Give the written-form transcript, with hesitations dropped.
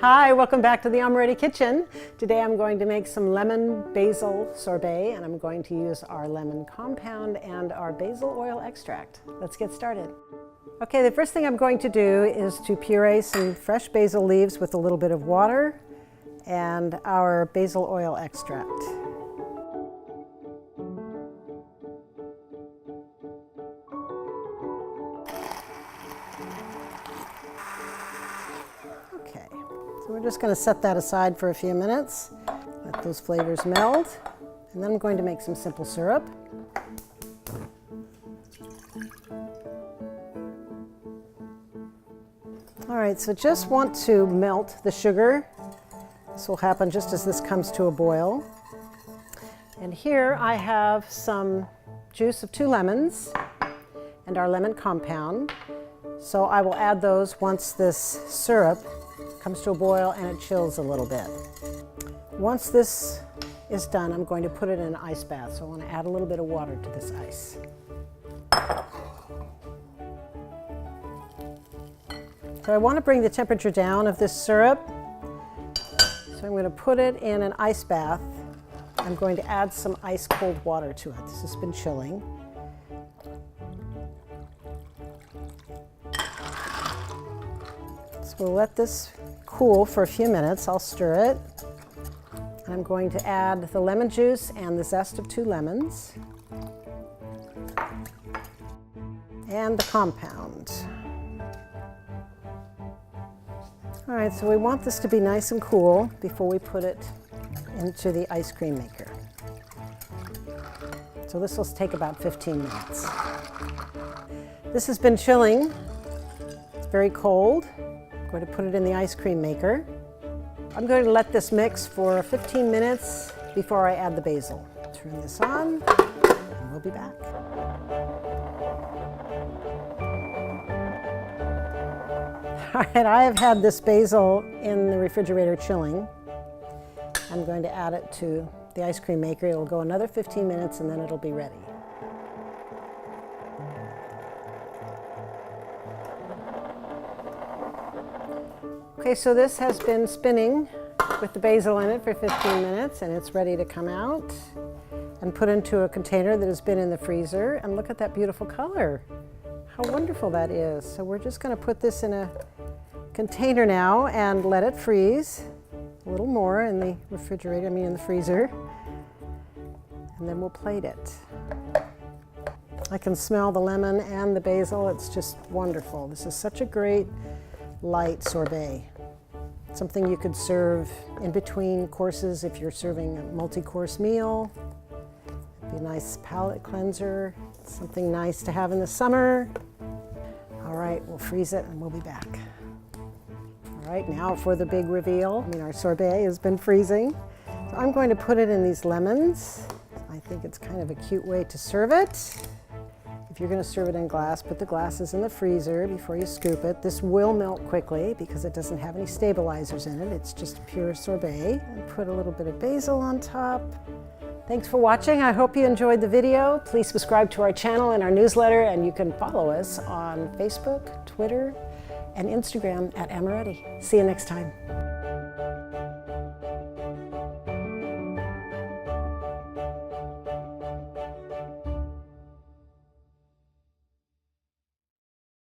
Hi, welcome back to the Amoretti kitchen. Today I'm going to make some lemon basil sorbet, and I'm going to use our lemon compound and our basil oil extract. Let's get started. Okay, the first thing I'm going to do is to puree some fresh basil leaves with a little bit of water and our basil oil extract. Okay, so we're just going to set that aside for a few minutes, let those flavors meld, and then I'm going to make some simple syrup. All right, so just want to melt the sugar. This will happen just as this comes to a boil. And here I have some juice of 2 lemons and our lemon compound. So I will add those once this syrup comes to a boil and it chills a little bit. Once this is done, I'm going to put it in an ice bath. So I want to add a little bit of water to this ice. So I want to bring the temperature down of this syrup. So I'm going to put it in an ice bath. I'm going to add some ice cold water to it. This has been chilling. So we'll let this cool for a few minutes. I'll stir it. I'm going to add the lemon juice and the zest of 2 lemons and the compound. All right, so we want this to be nice and cool before we put it into the ice cream maker. So this will take about 15 minutes. This has been chilling. It's very cold. I'm going to put it in the ice cream maker. I'm going to let this mix for 15 minutes before I add the basil. Turn this on, and we'll be back. All right, I have had this basil in the refrigerator chilling. I'm going to add it to the ice cream maker. It'll go another 15 minutes and then it'll be ready. Okay, so this has been spinning with the basil in it for 15 minutes and it's ready to come out and put into a container that has been in the freezer. And look at that beautiful color. How wonderful that is. So we're just going to put this in a container now and let it freeze a little more in the refrigerator, in the freezer, and then we'll plate it. I can smell the lemon and the basil. It's just wonderful. This is such a great light sorbet. Something you could serve in between courses if you're serving a multi-course meal. It'd be a nice palate cleanser. Something nice to have in the summer. All right, we'll freeze it and we'll be back. All right, now for the big reveal. Our sorbet has been freezing. So I'm going to put it in these lemons. I think it's kind of a cute way to serve it. If you're going to serve it in glass, put the glasses in the freezer before you scoop it. This will melt quickly because it doesn't have any stabilizers in it. It's just pure sorbet. And put a little bit of basil on top. Thanks for watching. I hope you enjoyed the video. Please subscribe to our channel and our newsletter, and you can follow us on Facebook, Twitter, and Instagram at Amoretti. See you next time.